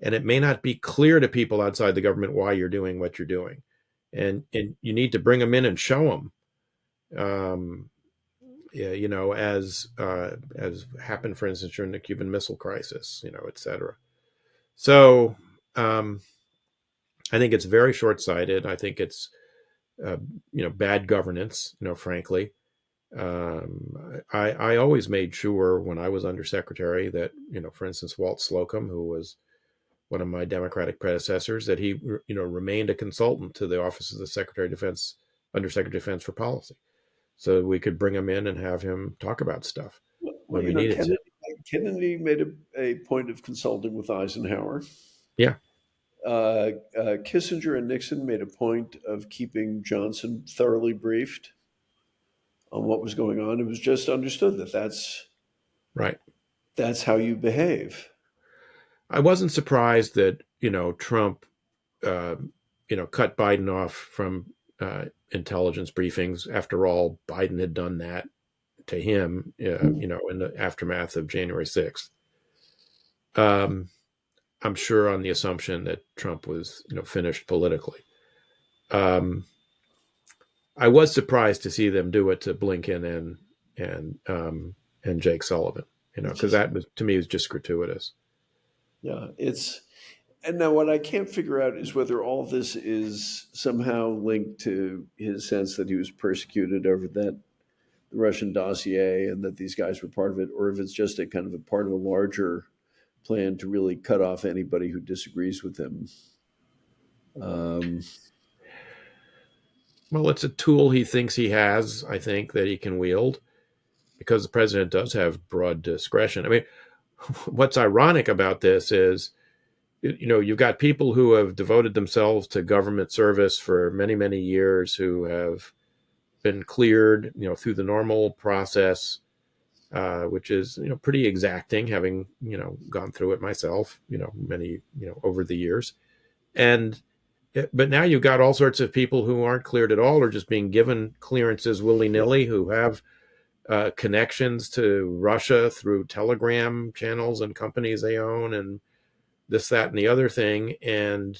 and it may not be clear to people outside the government why you're doing what you're doing. And you need to bring them in and show them, as happened, for instance, during the Cuban Missile Crisis, et cetera. So I think it's very short-sighted. I think it's, bad governance, frankly. I always made sure when I was undersecretary that, for instance, Walt Slocum, who was one of my Democratic predecessors, that he, remained a consultant to the Office of the Secretary of Defense, Undersecretary of Defense for Policy, so we could bring him in and have him talk about stuff when we needed to. Kennedy made a point of consulting with Eisenhower. Yeah. Kissinger and Nixon made a point of keeping Johnson thoroughly briefed on what was going on. It was just understood that that's right. That's how you behave. I wasn't surprised that, Trump, cut Biden off from intelligence briefings. After all, Biden had done that to him, in the aftermath of January 6th. I'm sure on the assumption that Trump was, finished politically. I was surprised to see them do it to Blinken and Jake Sullivan, because that was, to me, was just gratuitous. Yeah, and now what I can't figure out is whether all this is somehow linked to his sense that he was persecuted over the Russian dossier and that these guys were part of it, or if it's just a kind of a part of a larger plan to really cut off anybody who disagrees with him. Well, it's a tool he thinks he has, I think, that he can wield, because the president does have broad discretion. I mean, what's ironic about this is, you've got people who have devoted themselves to government service for many, many years, who have been cleared, through the normal process, which is, pretty exacting, having, gone through it myself, many, over the years. But now you've got all sorts of people who aren't cleared at all, or just being given clearances willy-nilly, who have connections to Russia through Telegram channels and companies they own, and this, that, and the other thing. And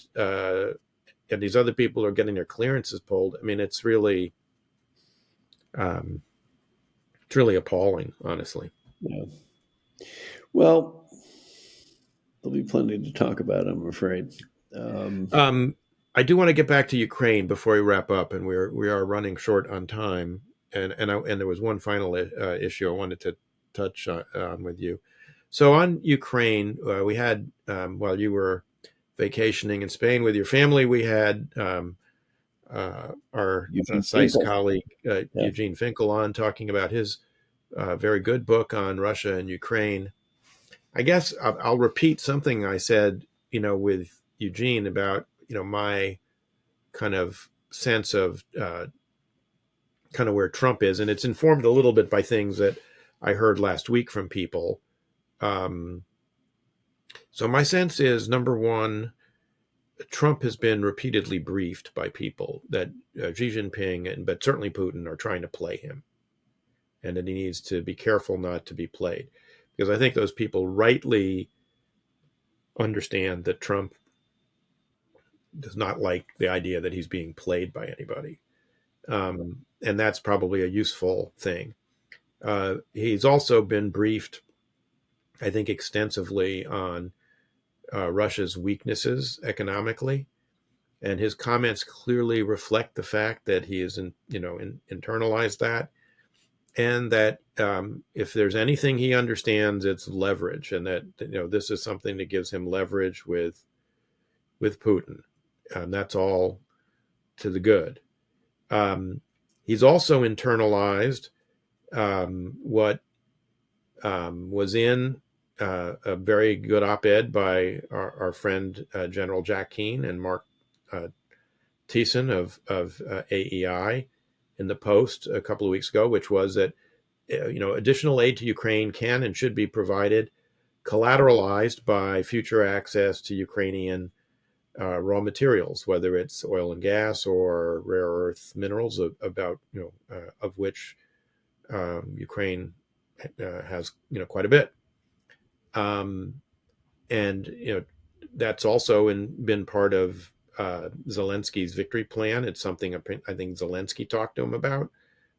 these other people are getting their clearances pulled. I mean, it's really appalling, honestly. Yeah. Well, there'll be plenty to talk about, I'm afraid. I do want to get back to Ukraine before we wrap up, and we are running short on time. And there was one final issue I wanted to touch on with you. So on Ukraine, we had, while you were vacationing in Spain with your family, we had our SICE colleague, Eugene Finkel, on, talking about his very good book on Russia and Ukraine. I guess I'll repeat something I said, with Eugene about, my kind of sense of kind of where Trump is. And it's informed a little bit by things that I heard last week from people. So my sense is, number one, Trump has been repeatedly briefed by people that Xi Jinping, but certainly Putin, are trying to play him, and that he needs to be careful not to be played. Because I think those people rightly understand that Trump does not like the idea that he's being played by anybody. And that's probably a useful thing. He's also been briefed, I think, extensively on Russia's weaknesses economically, and his comments clearly reflect the fact that he is, internalized that, and that if there's anything he understands, it's leverage, and that this is something that gives him leverage with Putin, and that's all to the good. He's also internalized what was in a very good op-ed by our friend General Jack Keane and Mark Thiessen of AEI in the Post a couple of weeks ago, which was that additional aid to Ukraine can and should be provided, collateralized by future access to Ukrainian raw materials, whether it's oil and gas or rare earth minerals, of which Ukraine has quite a bit. And that's also been part of Zelensky's victory plan. It's something I think Zelensky talked to him about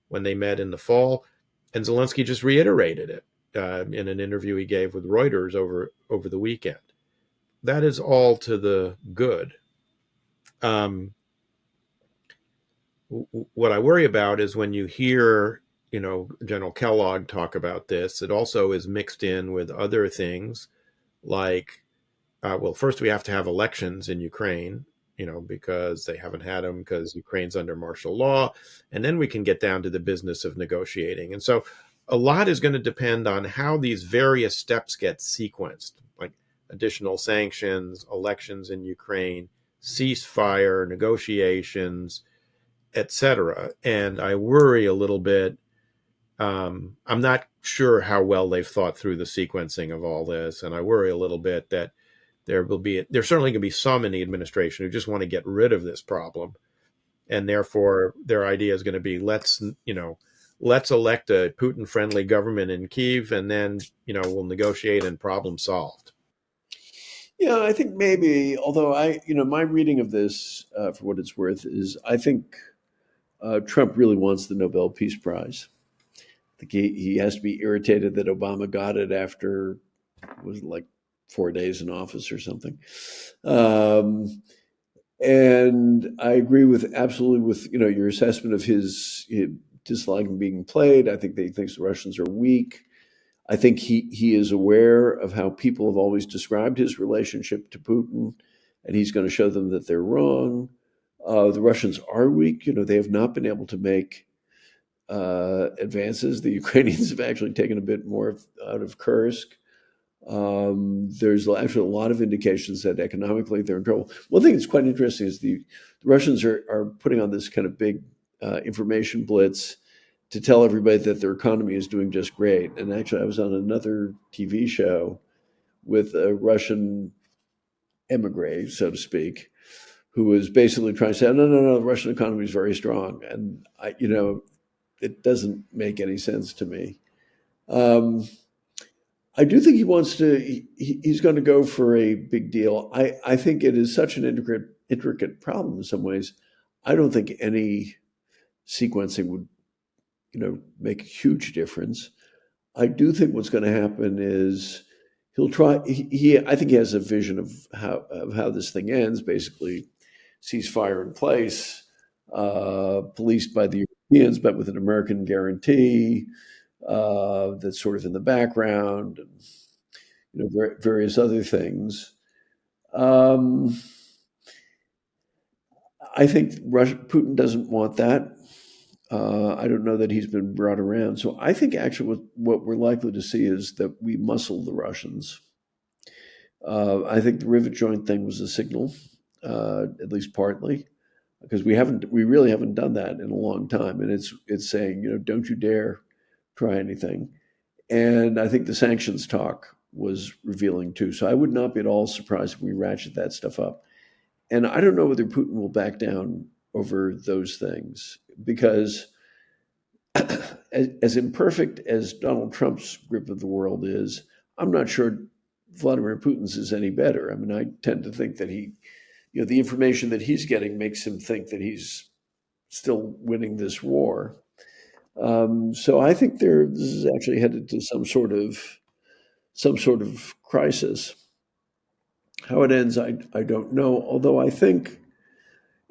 when they met in the fall, and Zelensky just reiterated it in an interview he gave with Reuters over the weekend. That is all to the good. What I worry about is when you hear General Kellogg talk about this, it also is mixed in with other things like, first we have to have elections in Ukraine, because they haven't had them because Ukraine's under martial law. And then we can get down to the business of negotiating. And so a lot is going to depend on how these various steps get sequenced, like additional sanctions, elections in Ukraine, ceasefire, negotiations, etc. And I worry a little bit. I'm not sure how well they've thought through the sequencing of all this, and I worry a little bit that there's certainly going to be some in the administration who just want to get rid of this problem, and therefore their idea is going to be let's elect a Putin-friendly government in Kyiv, and then we'll negotiate and problem solved. Yeah, I think maybe. Although my reading of this, for what it's worth, is I think Trump really wants the Nobel Peace Prize. I think he has to be irritated that Obama got it after was it like 4 days in office or something. Um, and I agree with absolutely with your assessment of his disliking being played. I think that he thinks the Russians are weak. I think he is aware of how people have always described his relationship to Putin, and he's going to show them that they're wrong. The Russians are weak. They have not been able to make advances. The Ukrainians have actually taken a bit more out of Kursk. There's actually a lot of indications that economically they're in trouble. One thing that's quite interesting is the Russians are putting on this kind of big information blitz to tell everybody that their economy is doing just great. And actually, I was on another TV show with a Russian emigre, so to speak, who was basically trying to say, no, the Russian economy is very strong. And it doesn't make any sense to me. I do think he wants to. He's going to go for a big deal. I think it is such an intricate problem in some ways. I don't think any sequencing would, make a huge difference. I do think what's going to happen is he'll try. I think he has a vision of how this thing ends. Basically, ceasefire in place, policed by the Europeans, but with an American guarantee that's sort of in the background, and various other things. Um, I think Putin doesn't want that. I don't know that he's been brought around. So I think actually what we're likely to see is that we muscle the Russians. I think the rivet joint thing was a signal, at least partly, because we really haven't done that in a long time, and it's saying don't you dare try anything. And I think the sanctions talk was revealing too. So I would not be at all surprised if we ratchet that stuff up. And I don't know whether Putin will back down over those things because as imperfect as Donald Trump's grip of the world is, I'm not sure Vladimir Putin's is any better. I mean, I tend to think that the information that he's getting makes him think that he's still winning this war. So I think this is actually headed to some sort of crisis. How it ends, I don't know. Although I think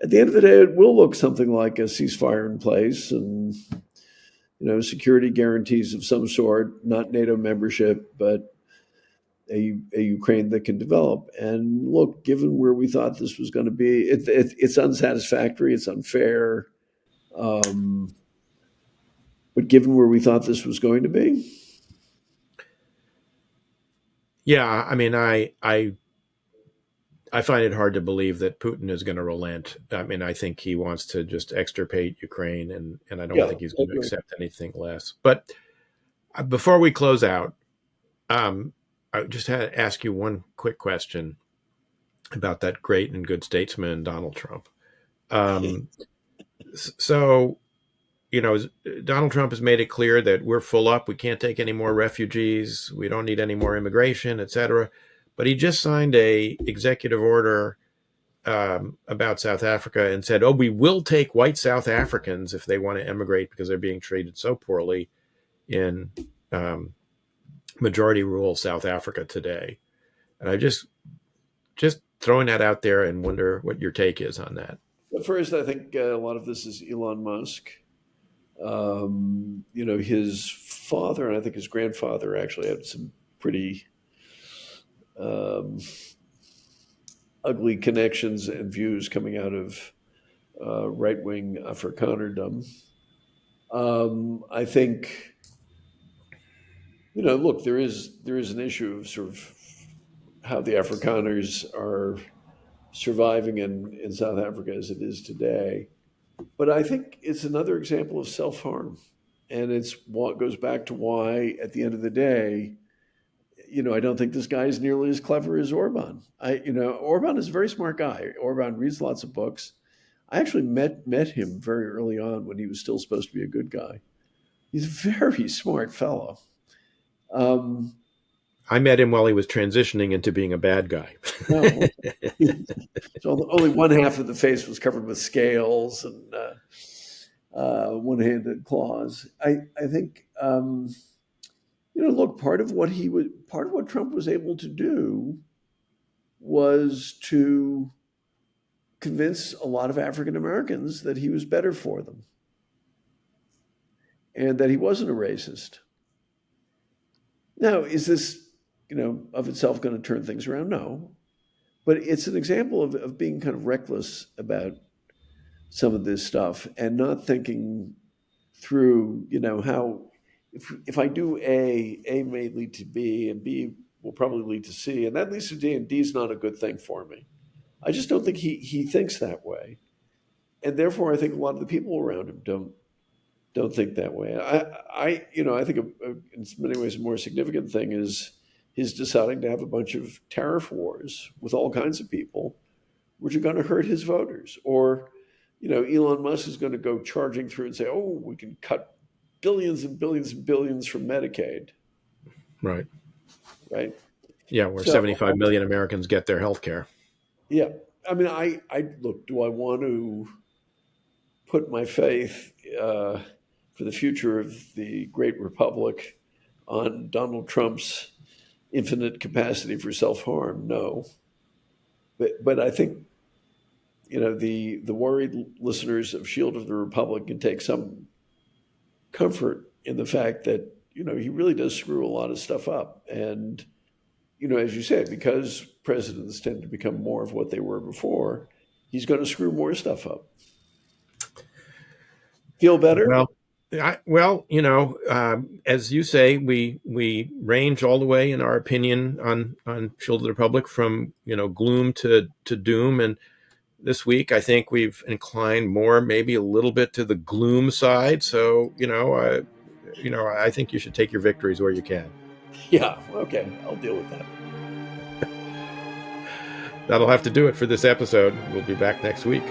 at the end of the day, it will look something like a ceasefire in place and security guarantees of some sort, not NATO membership, but a Ukraine that can develop. And look, given where we thought this was going to be, it's unsatisfactory, it's unfair. But given where we thought this was going to be, Yeah, I mean, I find it hard to believe that Putin is going to relent. I mean, I think he wants to just extirpate Ukraine, and I don't yeah, think he's going to accept anything less. But before we close out, I just had to ask you one quick question about that great and good statesman, Donald Trump. So, Donald Trump has made it clear that we're full up. We can't take any more refugees. We don't need any more immigration, et cetera. But he just signed a executive order about South Africa and said, "Oh, we will take white South Africans if they want to emigrate because they're being treated so poorly in majority rural South Africa today." And I just throwing that out there and wonder what your take is on that. First, I think a lot of this is Elon Musk. His father and I think his grandfather actually had some pretty ugly connections and views coming out of right-wing Afrikanerdom. I think, look, there is an issue of sort of how the Afrikaners are surviving in South Africa as it is today. But I think it's another example of self-harm. And it's what goes back to why, at the end of the day, I don't think this guy is nearly as clever as Orban. Orban is a very smart guy. Orban reads lots of books. I actually met him very early on when he was still supposed to be a good guy. He's a very smart fellow. I met him while he was transitioning into being a bad guy. No. So only one half of the face was covered with scales and one-handed claws. I think look, part of what Trump was able to do was to convince a lot of African Americans that he was better for them and that he wasn't a racist. Now, is this, of itself going to turn things around? No. But it's an example of being kind of reckless about some of this stuff and not thinking through, how if I do A may lead to B, and B will probably lead to C, and that leads to D, and D is not a good thing for me. I just don't think he thinks that way. And therefore, I think a lot of the people around him don't think that way. I think in many ways a more significant thing is his deciding to have a bunch of tariff wars with all kinds of people, which are going to hurt his voters. Or, Elon Musk is going to go charging through and say, oh, we can cut billions and billions and billions from Medicaid. Right. Yeah, where 75 million Americans get their health care. Yeah. I mean, I look, do I want to put my faith for the future of the great republic on Donald Trump's infinite capacity for self-harm? No. But I think, the worried listeners of Shield of the Republic can take some comfort in the fact that, he really does screw a lot of stuff up. And, as you said, because presidents tend to become more of what they were before, he's going to screw more stuff up. Feel better? As you say, we range all the way in our opinion on Shield of the Republic from, gloom to doom. And this week, I think we've inclined more, maybe a little bit to the gloom side. So, I think you should take your victories where you can. Yeah. Okay. I'll deal with that. That'll have to do it for this episode. We'll be back next week.